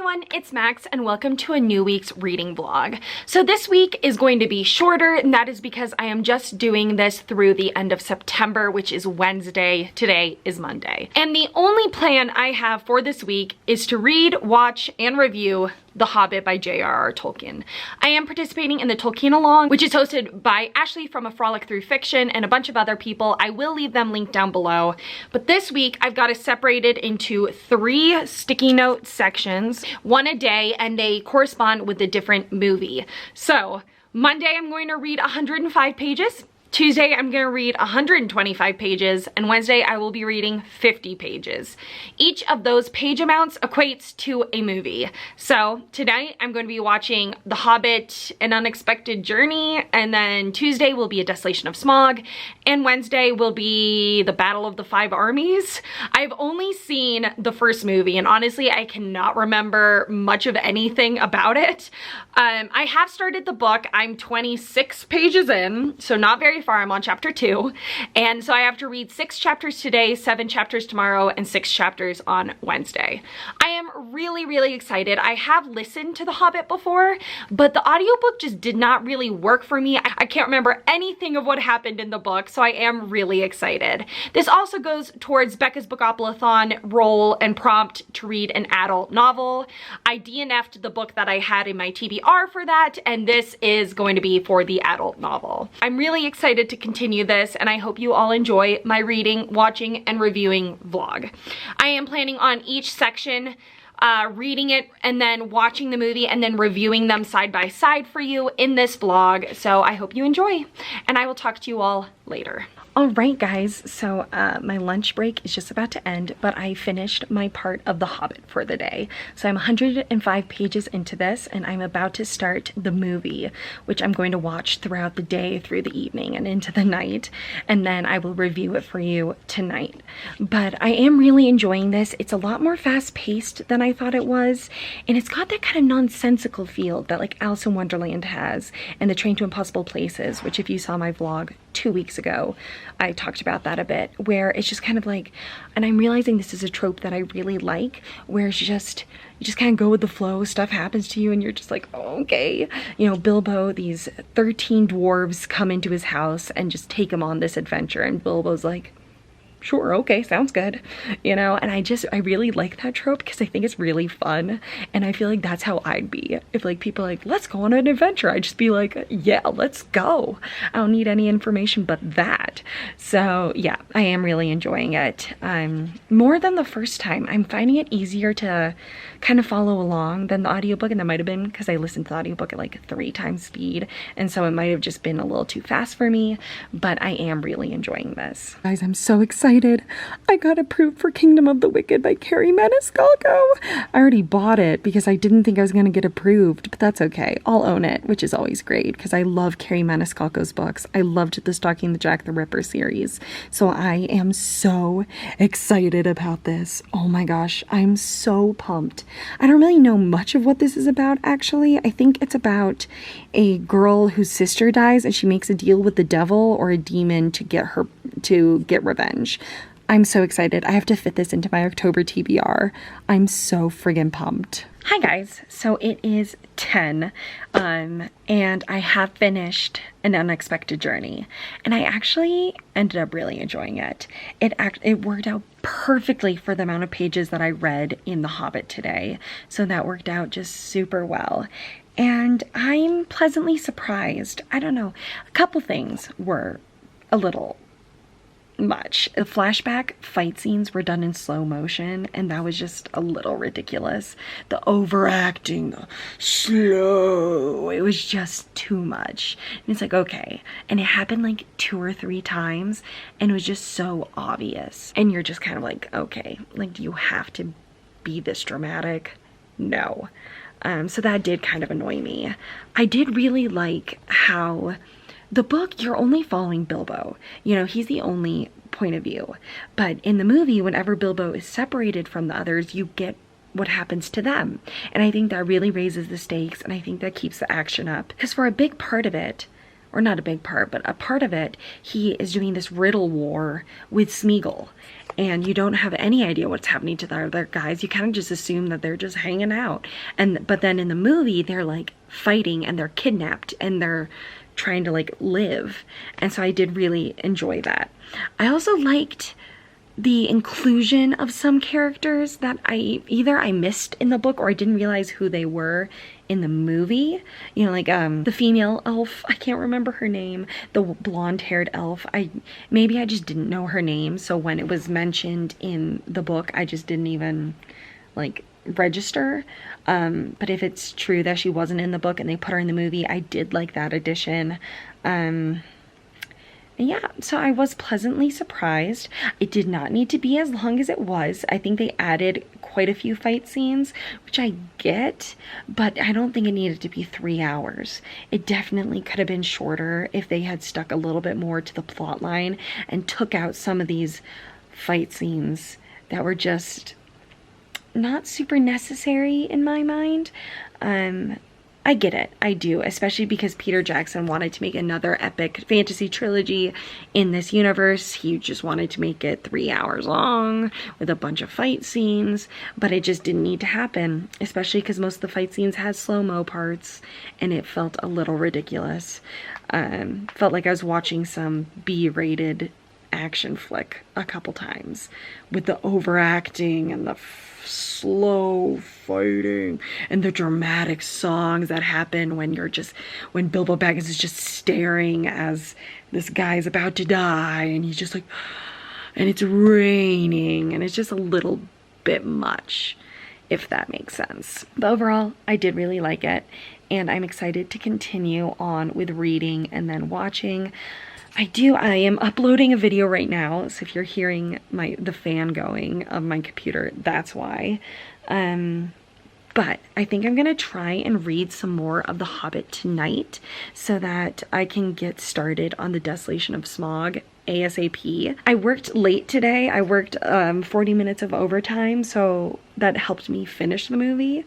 everyone, it's Max and welcome to a new week's reading vlog. So this week is going to be shorter, and that is because I am just doing this through the end of September, which is Wednesday. Today is Monday. And the only plan I have for this week is to read, watch, and review The Hobbit by J.R.R. Tolkien. I am participating in the Tolkien Along, which is hosted by Ashley from A Frolic Through Fiction and a bunch of other people. I will leave them linked down below. But this week, I've got it separated into 3 sticky note sections, one a day, and they correspond with a different movie. So, Monday, I'm going to read 105 pages. Tuesday, I'm going to read 125 pages, and Wednesday, I will be reading 50 pages. Each of those page amounts equates to a movie. So tonight, I'm going to be watching The Hobbit, An Unexpected Journey, and then Tuesday will be A Desolation of Smaug, and Wednesday will be The Battle of the Five Armies. I've only seen the first movie, and honestly, I cannot remember much of anything about it. I have started the book. I'm 26 pages in, so not very far. I'm on chapter 2, and so I have to read 6 chapters today, 7 chapters tomorrow, and 6 chapters on Wednesday. I am really excited. I have listened to The Hobbit before, but the audiobook just did not really work for me. I can't remember anything of what happened in the book, so I am really excited. This also goes towards Becca's Bookathon role and prompt to read an adult novel. I DNF'd the book that I had in my TBR for that, and this is going to be for the adult novel. I'm really excited to continue this, and I hope you all enjoy my reading, watching, and reviewing vlog. I am planning on each section reading it and then watching the movie and then reviewing them side by side for you in this vlog, so I hope you enjoy, and I will talk to you all later. Alright guys, so my lunch break is just about to end, but I finished my part of The Hobbit for the day. So I'm 105 pages into this, and I'm about to start the movie, which I'm going to watch throughout the day, through the evening, and into the night, and then I will review it for you tonight. But I am really enjoying this. It's a lot more fast-paced than I thought it was, and it's got that kind of nonsensical feel that like Alice in Wonderland has, and the Train to Impossible Places, which if you saw my vlog 2 weeks ago, I talked about that a bit, where it's just kind of like, and I'm realizing this is a trope that I really like, where it's just, you just kind of go with the flow, stuff happens to you and you're just like, oh, okay. You know, Bilbo, these 13 dwarves come into his house and just take him on this adventure, and Bilbo's like, sure, okay, sounds good, you know. And I really like that trope because I think it's really fun, and I feel like that's how I'd be if like people are like, let's go on an adventure. I'd just be like, yeah, let's go. I don't need any information but that. So yeah, I am really enjoying it. More than the first time. I'm finding it easier to kind of follow along than the audiobook, and that might have been because I listened to the audiobook at like 3 times speed, and so it might have just been a little too fast for me, but I am really enjoying this. Guys, I'm so excited. I got approved for Kingdom of the Wicked by Carrie Maniscalco. I already bought it because I didn't think I was going to get approved, but that's okay. I'll own it, which is always great because I love Carrie Maniscalco's books. I loved the Stalking the Jack the Ripper series, so I am so excited about this. Oh my gosh, I'm so pumped. I don't really know much of what this is about, actually. I think it's about a girl whose sister dies and she makes a deal with the devil or a demon to get revenge. I'm so excited. I have to fit this into my October TBR. I'm so friggin' pumped. Hi guys, so it is 10 and I have finished An Unexpected Journey, and I actually ended up really enjoying it. It worked out perfectly for the amount of pages that I read in The Hobbit today, so that worked out just super well. And I'm pleasantly surprised. I don't know, a couple things were a little much. The flashback fight scenes were done in slow motion, and that was just a little ridiculous. The overacting, the slow, it was just too much. And it's like, okay. And it happened like 2 or 3 times, and it was just so obvious. And you're just kind of like, okay, like, do you have to be this dramatic? No. So that did kind of annoy me. I did really like how the book, you're only following Bilbo. You know, he's the only point of view. But in the movie, whenever Bilbo is separated from the others, you get what happens to them. And I think that really raises the stakes, and I think that keeps the action up. Because for a big part of it, or not a big part, but a part of it, he is doing this riddle war with Smeagol. and you don't have any idea what's happening to the other guys. You kind of just assume that they're just hanging out. But then in the movie, they're like fighting and they're kidnapped and they're trying to like live. And so I did really enjoy that. I also liked the inclusion of some characters that either I missed in the book or I didn't realize who they were in the movie. You know, like the female elf, I can't remember her name, the blonde-haired elf. Maybe I just didn't know her name, so when it was mentioned in the book, I just didn't even like register. But if it's true that she wasn't in the book and they put her in the movie, I did like that addition. Yeah, so I was pleasantly surprised. It did not need to be as long as it was. I think they added quite a few fight scenes, which I get, but I don't think it needed to be 3 hours. It definitely could have been shorter if they had stuck a little bit more to the plot line and took out some of these fight scenes that were just not super necessary in my mind. I get it, I do, especially because Peter Jackson wanted to make another epic fantasy trilogy in this universe. He just wanted to make it 3 hours long with a bunch of fight scenes, but it just didn't need to happen, especially because most of the fight scenes had slow-mo parts, and it felt a little ridiculous. Felt like I was watching some B-rated action flick a couple times with the overacting and the slow fighting and the dramatic songs that happen when Bilbo Baggins is just staring as this guy's about to die and he's just like, and it's raining and it's just a little bit much, if that makes sense. But overall, I did really like it, and I'm excited to continue on with reading and then watching. I am uploading a video right now, so if you're hearing the fan going of my computer, that's why. But I think I'm gonna try and read some more of The Hobbit tonight so that I can get started on The Desolation of Smaug ASAP. I worked late today. I worked 40 minutes of overtime, so that helped me finish the movie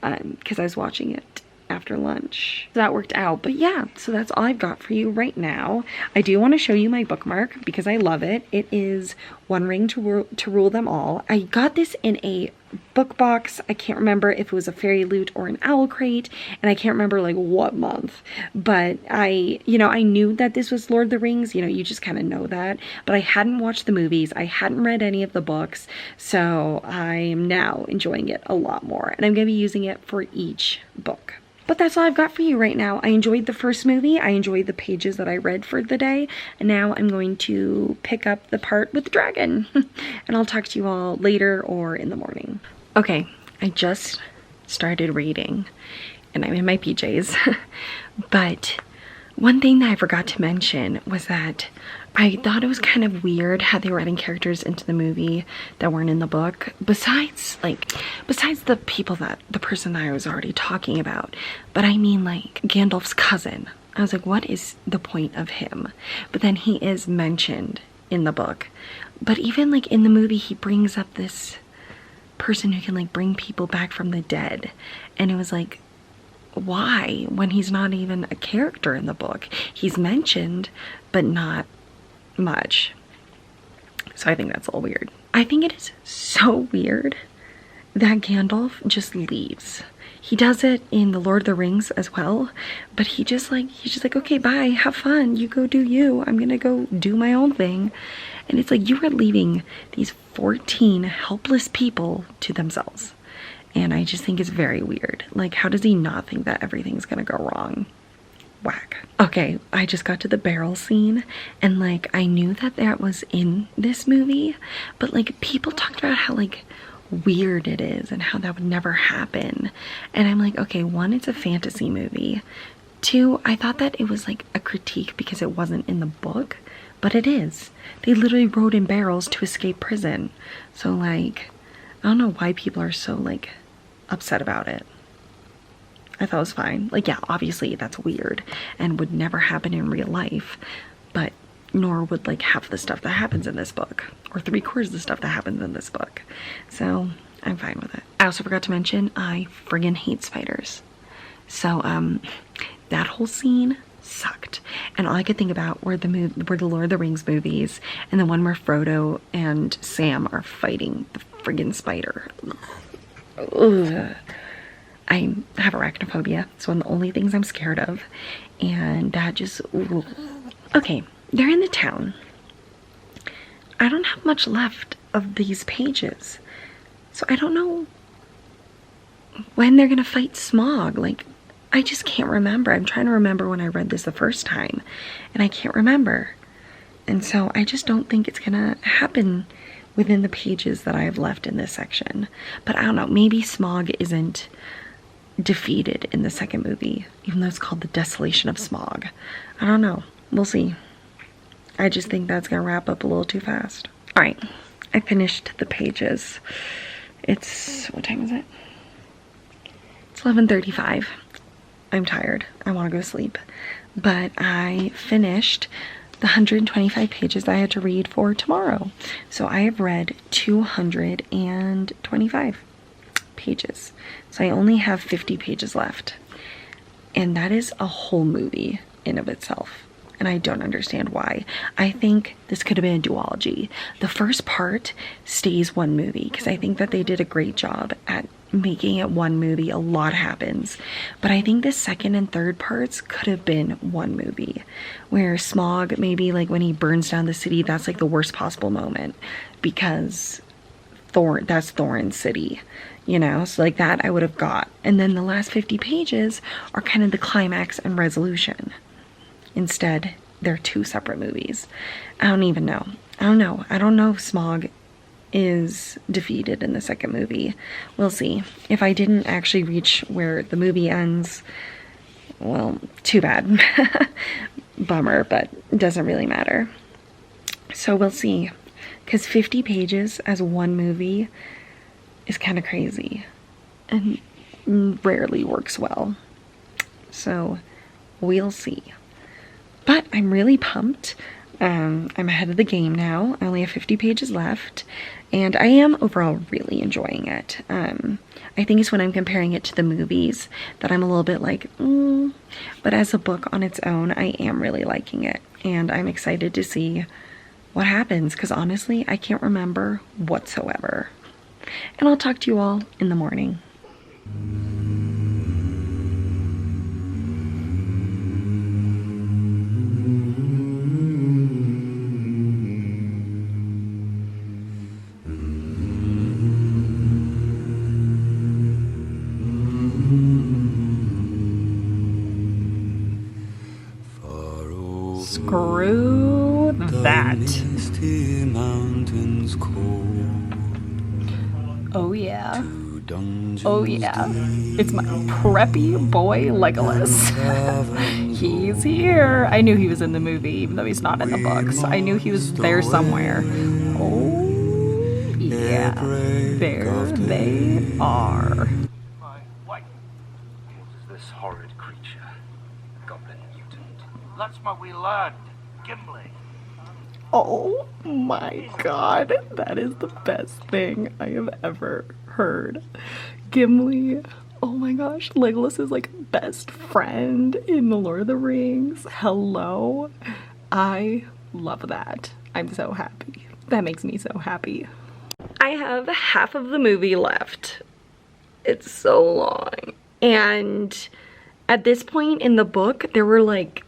because I was watching it after lunch. So that worked out. But yeah, so that's all I've got for you right now. I do want to show you my bookmark because I love it. It is One Ring to Rule Them All. I got this in a book box. I can't remember if it was a Fairy Loot or an Owl Crate, and I can't remember like what month, but I knew that this was Lord of the Rings. You just kind of know that, but I hadn't watched the movies. I hadn't read any of the books, so I am now enjoying it a lot more, and I'm going to be using it for each book. But that's all I've got for you right now. I enjoyed the first movie. I enjoyed the pages that I read for the day. And now I'm going to pick up the part with the dragon. And I'll talk to you all later or in the morning. Okay, I just started reading and I'm in my PJs. But one thing that I forgot to mention was that I thought it was kind of weird how they were adding characters into the movie that weren't in the book. Besides the person that I was already talking about. But I mean like Gandalf's cousin. I was like, what is the point of him? But then he is mentioned in the book. But even like in the movie, he brings up this person who can like bring people back from the dead. And it was like, why? When he's not even a character in the book. He's mentioned, but not much. So I think that's all weird. I think it is so weird that Gandalf just leaves. He does it in The Lord of the Rings as well, but he's just like, okay, bye, have fun, you go do you, I'm gonna go do my own thing. And it's like, you are leaving these 14 helpless people to themselves. And I just think it's very weird. Like, how does he not think that everything's gonna go wrong? Whack. Okay, I just got to the barrel scene, and like I knew that was in this movie, but like people talked about how like weird it is and how that would never happen. And I'm like, okay, one, it's a fantasy movie. Two, I thought that it was like a critique because it wasn't in the book, but it is. They literally rode in barrels to escape prison. So like, I don't know why people are so like upset about it. I thought it was fine. Like, yeah, obviously that's weird and would never happen in real life, but nor would like half the stuff that happens in this book or 3/4 of the stuff that happens in this book. So I'm fine with it. I also forgot to mention I friggin' hate spiders. So that whole scene sucked. And all I could think about were the Lord of the Rings movies and the one where Frodo and Sam are fighting the friggin' spider. Ugh. I have arachnophobia, so one of the only things I'm scared of, and that just, ugh. Okay, they're in the town. I don't have much left of these pages, so I don't know when they're gonna fight Smaug. Like, I just can't remember. I'm trying to remember when I read this the first time, and I can't remember. And so I just don't think it's gonna happen within the pages that I have left in this section. But I don't know, maybe Smaug isn't defeated in the second movie, even though it's called The Desolation of Smaug. I don't know. We'll see. I just think that's gonna wrap up a little too fast. All right, I finished the pages. It's, what time is it? It's 11:35. I'm tired. I want to go to sleep. But I finished the 125 pages I had to read for tomorrow. So I have read 225 pages. So I only have 50 pages left. And that is a whole movie in of itself. And I don't understand why. I think this could have been a duology. The first part stays one movie because I think that they did a great job at making it one movie. A lot happens. But I think the second and third parts could have been one movie. Where Smaug, maybe like when he burns down the city, that's like the worst possible moment. Because that's Thorin's city. You know, so like that I would have got. And then the last 50 pages are kind of the climax and resolution. Instead, they're two separate movies. I don't even know. I don't know if Smaug is defeated in the second movie. We'll see. If I didn't actually reach where the movie ends, well, too bad. Bummer, but it doesn't really matter. So we'll see. Because 50 pages as one movie is kind of crazy. And rarely works well. So we'll see. But I'm really pumped. I'm ahead of the game now. I only have 50 pages left. And I am overall really enjoying it. I think it's when I'm comparing it to the movies that I'm a little bit like, But as a book on its own, I am really liking it. And I'm excited to see what happens. Because honestly, I can't remember whatsoever. And I'll talk to you all in the morning. Screw that. Oh yeah. Oh yeah. It's my preppy boy Legolas. He's here. I knew he was in the movie, even though he's not in the books. I knew he was there somewhere. Oh yeah. There they are. My wife. What is this horrid creature? Goblin mutant. That's my wee lad, Gimli. Oh my god, that is the best thing I have ever heard. Gimli, oh my gosh, Legolas is like best friend in The Lord of the Rings. Hello. I love that. I'm so happy. That makes me so happy. I have half of the movie left. It's so long. And at this point in the book, there were like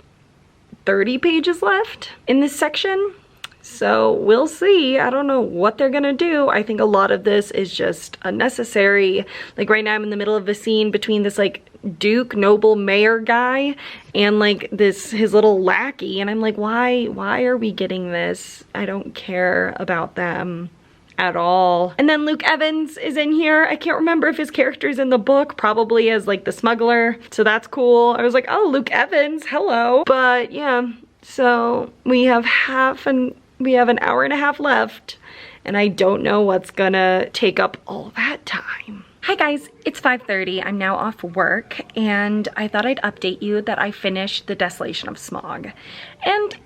30 pages left in this section. So we'll see. I don't know what they're gonna do. I think a lot of this is just unnecessary. Like right now I'm in the middle of a scene between this like Duke, noble mayor guy and like his little lackey. And I'm like, why are we getting this? I don't care about them at all. And then Luke Evans is in here. I can't remember if his character's in the book, probably as like the smuggler. So that's cool. I was like, oh, Luke Evans, hello. But yeah, so we have an hour and a half left, and I don't know what's gonna take up all that time. Hi guys, it's 5:30. I'm now off work, and I thought I'd update you that I finished The Desolation of Smaug, and it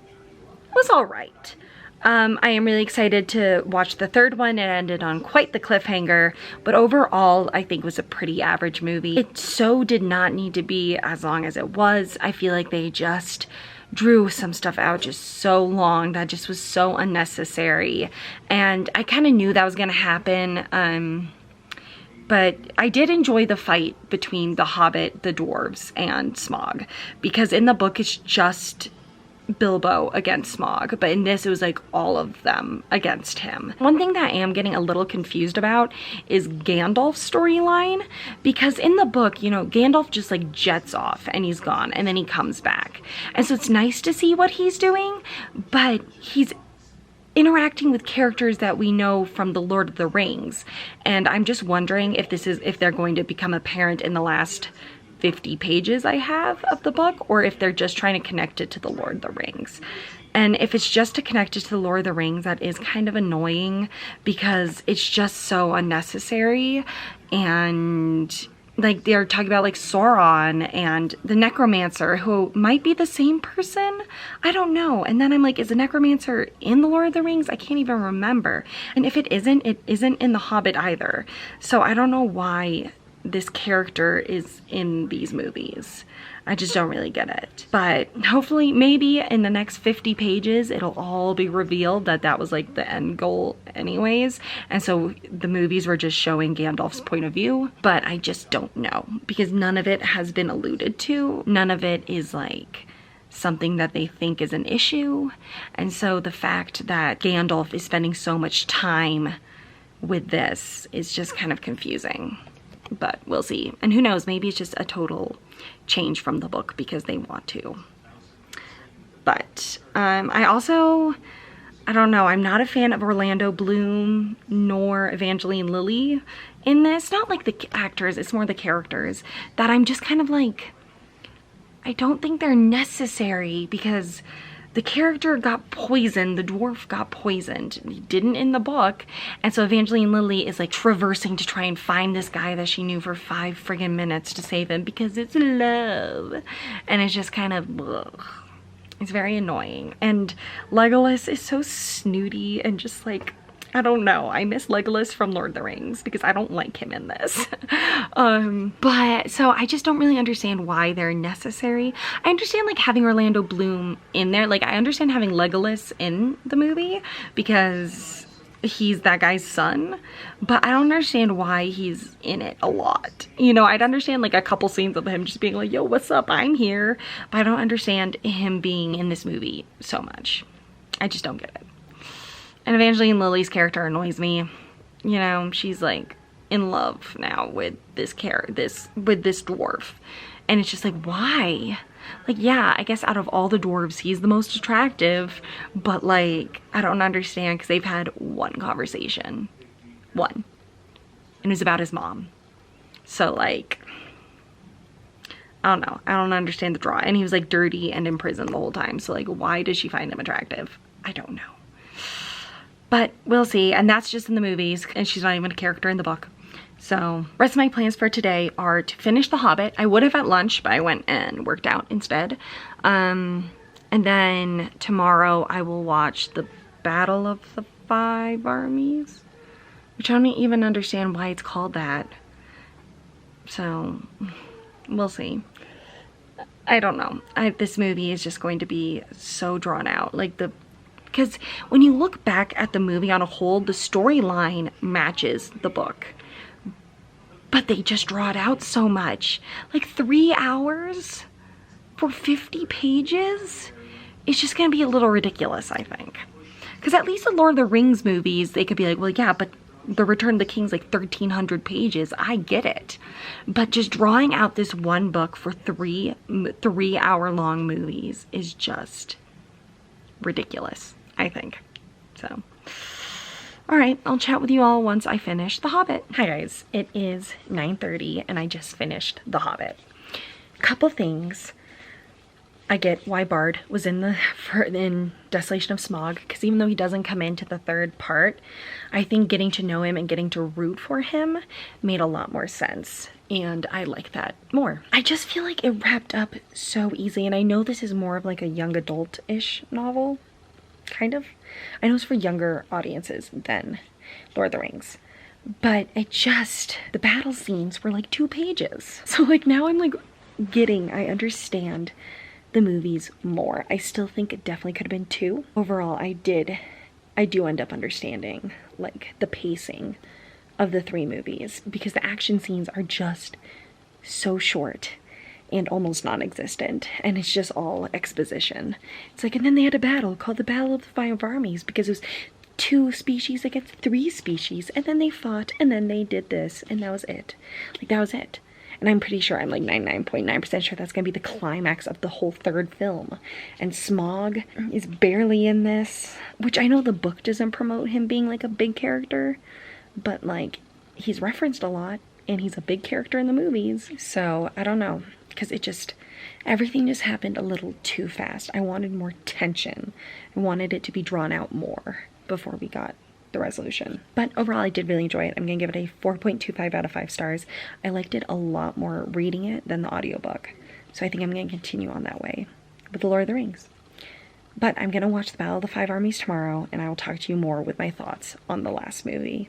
was all right. I am really excited to watch the third one. It ended on quite the cliffhanger, but overall I think it was a pretty average movie. It so did not need to be as long as it was. I feel like they just drew some stuff out just so long that just was so unnecessary, and I kind of knew that was gonna happen. But I did enjoy the fight between the Hobbit, the dwarves, and Smaug, because in the book it's just Bilbo against Smaug, but in this it was like all of them against him. One thing that I am getting a little confused about is Gandalf's storyline, because in the book, you know, Gandalf just like jets off and he's gone and then he comes back. And so it's nice to see what he's doing, but he's interacting with characters that we know from the Lord of the Rings. And I'm just wondering if they're going to become apparent in the last 50 pages I have of the book, or if they're just trying to connect it to the Lord of the Rings. And if it's just to connect it to the Lord of the Rings, that is kind of annoying because it's just so unnecessary. And like they're talking about like Sauron and the necromancer, who might be the same person, I don't know. And then I'm like, is the necromancer in the Lord of the Rings? I can't even remember. And if it isn't in the Hobbit either. So I don't know why this character is in these movies. I just don't really get it. But hopefully, maybe in the next 50 pages, it'll all be revealed that that was like the end goal anyways. And so the movies were just showing Gandalf's point of view. But I just don't know, because none of it has been alluded to. None of it is like something that they think is an issue. And so the fact that Gandalf is spending so much time with this is just kind of confusing. But we'll see. And who knows, maybe it's just a total change from the book because they want to. But I don't know, I'm not a fan of Orlando Bloom nor Evangeline Lilly in this. Not like the actors, it's more the characters that I'm just kind of like, I don't think they're necessary, because the character got poisoned, the dwarf got poisoned. He didn't in the book. And so Evangeline Lilly is like traversing to try and find this guy that she knew for 5 friggin' minutes to save him because it's love. And it's just kind of, ugh. It's very annoying. And Legolas is so snooty and just like, I don't know. I miss Legolas from Lord of the Rings because I don't like him in this. But so I just don't really understand why they're necessary. I understand like having Orlando Bloom in there. Like I understand having Legolas in the movie because he's that guy's son, but I don't understand why he's in it a lot. You know, I'd understand like a couple scenes of him just being like, yo, what's up? I'm here. But I don't understand him being in this movie so much. I just don't get it. And Evangeline Lilly's character annoys me. You know, she's like in love now with this dwarf. And it's just like, why? Like, yeah, I guess out of all the dwarves, he's the most attractive. But like, I don't understand because they've had one conversation. One. And it was about his mom. So like, I don't know. I don't understand the draw. And he was like dirty and in prison the whole time. So like, why does she find him attractive? I don't know. But we'll see, and that's just in the movies, and she's not even a character in the book. So, rest of my plans for today are to finish The Hobbit. I would have at lunch, but I went and worked out instead. And then tomorrow I will watch the Battle of the Five Armies, which I don't even understand why it's called that. So, we'll see. I don't know. This movie is just going to be so drawn out. Like because when you look back at the movie on a whole, the storyline matches the book. But they just draw it out so much. Like 3 hours for 50 pages? It's just gonna be a little ridiculous, I think. Because at least the Lord of the Rings movies, they could be like, well, yeah, but The Return of the King's like 1,300 pages. I get it. But just drawing out this one book for three hour-long movies is just ridiculous, I think. So, all right, I'll chat with you all once I finish The Hobbit. Hi guys, it is 9:30 and I just finished The Hobbit. Couple things. I get why Bard was in Desolation of Smaug, because even though he doesn't come into the third part, I think getting to know him and getting to root for him made a lot more sense. And I like that more. I just feel like it wrapped up so easy, and I know this is more of like a young adult-ish novel, kind of, I know it's for younger audiences than Lord of the Rings, but the battle scenes were like 2 pages. So like now I'm like I understand the movies more. I still think it definitely could have been 2. Overall, I do end up understanding like the pacing of the 3 movies, because the action scenes are just so short and almost non-existent, and it's just all exposition. It's like, and then they had a battle called the Battle of the 5 Armies, because it was 2 species against 3 species, and then they fought, and then they did this, and that was it. Like, that was it. And I'm pretty sure, I'm like 99.9% sure that's gonna be the climax of the whole 3rd film. And Smaug is barely in this, which I know the book doesn't promote him being like a big character, but like, he's referenced a lot, and he's a big character in the movies. So I don't know, because everything just happened a little too fast. I wanted more tension. I wanted it to be drawn out more before we got the resolution. But overall, I did really enjoy it. I'm gonna give it a 4.25 out of 5 stars. I liked it a lot more reading it than the audiobook. So I think I'm gonna continue on that way with The Lord of the Rings. But I'm gonna watch the Battle of the 5 Armies tomorrow, and I will talk to you more with my thoughts on the last movie.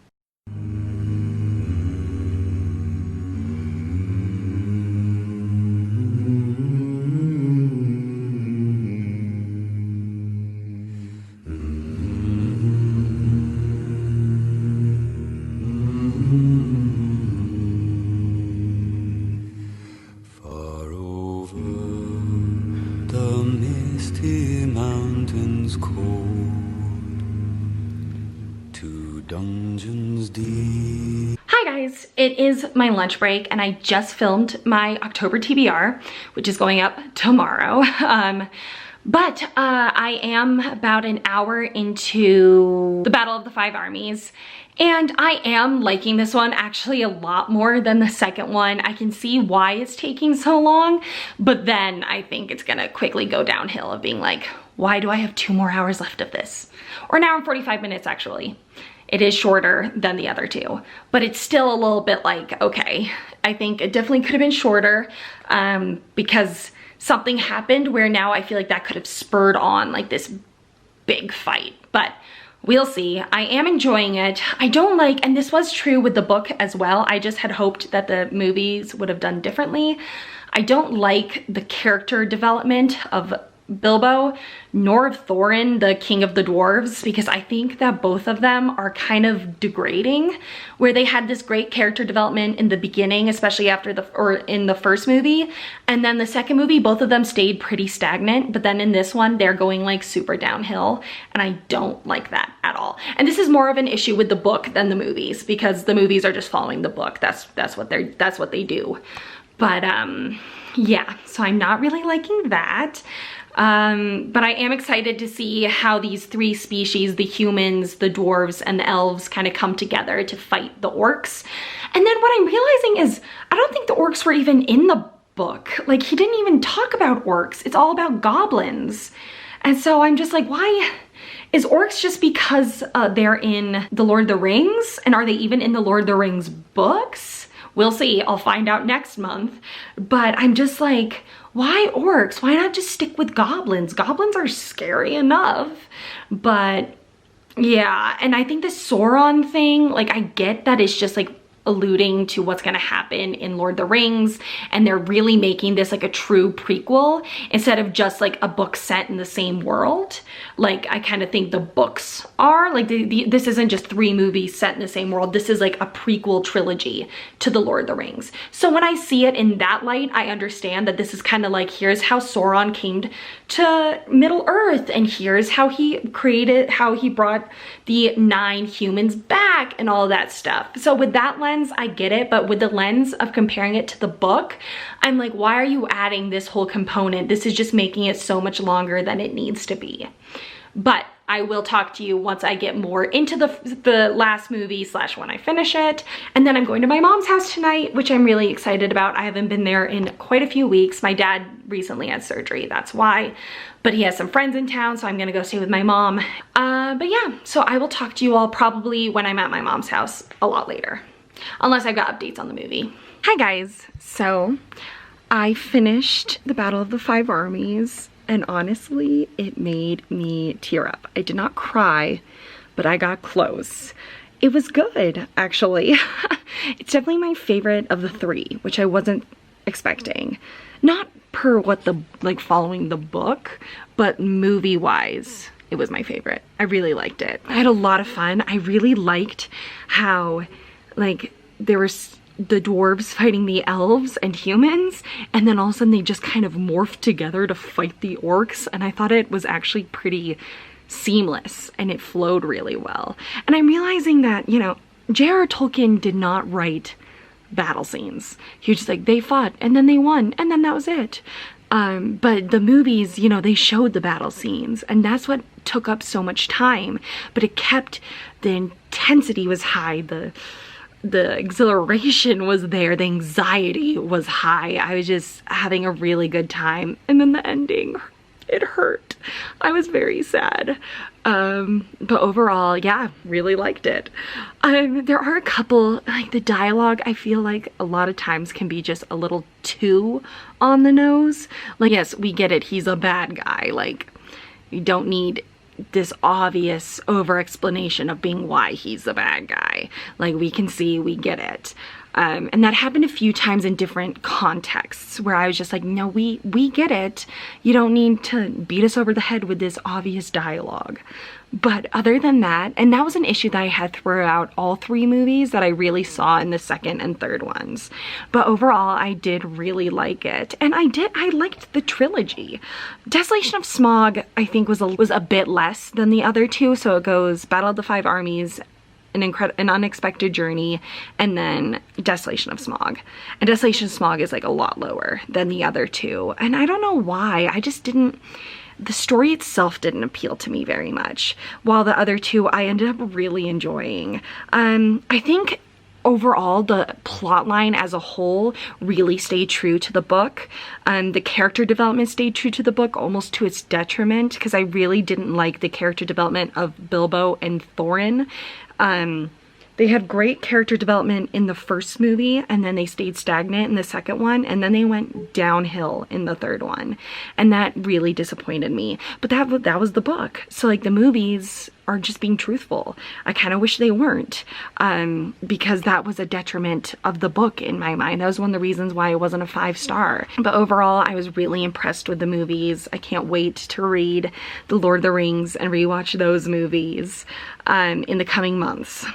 Hi guys, it is my lunch break and I just filmed my October TBR, which is going up tomorrow. But I am about an hour into the Battle of the 5 Armies, and I am liking this one actually a lot more than the second one. I can see why it's taking so long, but then I think it's gonna quickly go downhill of being like, why do I have 2 more hours left of this? Or an hour and 45 minutes actually. It is shorter than the other 2, but it's still a little bit like, okay, I think it definitely could have been shorter because something happened where now I feel like that could have spurred on like this big fight, but we'll see. I am enjoying it. I don't like, and this was true with the book as well, I just had hoped that the movies would have done differently. I don't like the character development of Bilbo nor of Thorin, the king of the dwarves, because I think that both of them are kind of degrading, where they had this great character development in the beginning, especially after in the first movie, and then the second movie both of them stayed pretty stagnant, but then in this one they're going like super downhill, and I don't like that at all. And this is more of an issue with the book than the movies, because the movies are just following the book. That's what they do. But yeah, so I'm not really liking that. But I am excited to see how these 3 species, the humans, the dwarves, and the elves, kind of come together to fight the orcs. And then what I'm realizing is, I don't think the orcs were even in the book. Like, he didn't even talk about orcs. It's all about goblins. And so I'm just like, why? Is orcs just because they're in The Lord of the Rings? And are they even in The Lord of the Rings books? We'll see. I'll find out next month. But I'm just like, why orcs? Why not just stick with goblins? Goblins are scary enough. But yeah, and I think the Sauron thing, like, I get that it's just like alluding to what's gonna happen in Lord of the Rings, and they're really making this like a true prequel instead of just like a book set in the same world. Like, I kind of think the books are like, this isn't just 3 movies set in the same world. This is like a prequel trilogy to the Lord of the Rings. So when I see it in that light, I understand that this is kind of like, here's how Sauron came to Middle Earth, and here's how he brought the 9 humans back and all that stuff. So with that lens, I get it, but with the lens of comparing it to the book, I'm like, why are you adding this whole component? This is just making it so much longer than it needs to be. But I will talk to you once I get more into the last movie / when I finish it. And then I'm going to my mom's house tonight, which I'm really excited about. I haven't been there in quite a few weeks. My dad recently had surgery, that's why. But he has some friends in town, so I'm gonna go stay with my mom. But yeah, so I will talk to you all probably when I'm at my mom's house a lot later, unless I've got updates on the movie. Hi guys, so I finished the Battle of the 5 Armies, and honestly, it made me tear up. I did not cry, but I got close. It was good, actually. It's definitely my favorite of the three, which I wasn't expecting. Not per what the, like, following the book, but movie-wise, it was my favorite. I really liked it. I had a lot of fun. I really liked how, like, there was the dwarves fighting the elves and humans, and then all of a sudden they just kind of morphed together to fight the orcs, and I thought it was actually pretty seamless and it flowed really well. And I'm realizing that, you know, J.R.R. Tolkien did not write battle scenes. He was just like, they fought and then they won and then that was it. But the movies, you know, they showed the battle scenes, and that's what took up so much time, but it kept, the intensity was high, the exhilaration was there, the anxiety was high. I was just having a really good time. And then the ending, it hurt. I was very sad. But overall, yeah, really liked it. There are a couple, like the dialogue, I feel like a lot of times can be just a little too on the nose. Like, yes, we get it, he's a bad guy. Like, you don't need this obvious over explanation of being why he's the bad guy. Like, we can see, we get it. And that happened a few times in different contexts where I was just like, no, we get it. You don't need to beat us over the head with this obvious dialogue. But other than that, and that was an issue that I had throughout all three movies that I really saw in the second and third ones. But overall, I did really like it. And I liked the trilogy. Desolation of Smaug, I think, was a bit less than the other two. So it goes Battle of the Five Armies, an Unexpected Journey, and then Desolation of Smaug. And Desolation of Smaug is like a lot lower than the other two. And I don't know why, I just didn't, the story itself didn't appeal to me very much, while the other two I ended up really enjoying. I think overall the plot line as a whole really stayed true to the book. The character development stayed true to the book, almost to its detriment, because I really didn't like the character development of Bilbo and Thorin. They had great character development in the first movie, and then they stayed stagnant in the second one, and then they went downhill in the third one, and that really disappointed me. But that was the book, so like the movies are just being truthful. I kind of wish they weren't, because that was a detriment of the book in my mind. That was one of the reasons why it wasn't a 5-star. But overall, I was really impressed with the movies. I can't wait to read The Lord of the Rings and rewatch those movies in the coming months.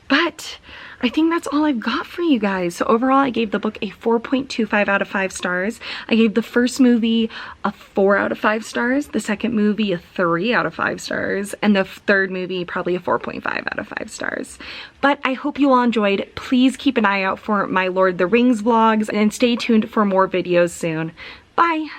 But I think that's all I've got for you guys. So overall, I gave the book a 4.25 out of 5 stars. I gave the first movie a 4 out of 5 stars, the second movie a 3 out of 5 stars, and the third movie probably a 4.5 out of 5 stars. But I hope you all enjoyed. Please keep an eye out for my Lord of the Rings vlogs and stay tuned for more videos soon. Bye!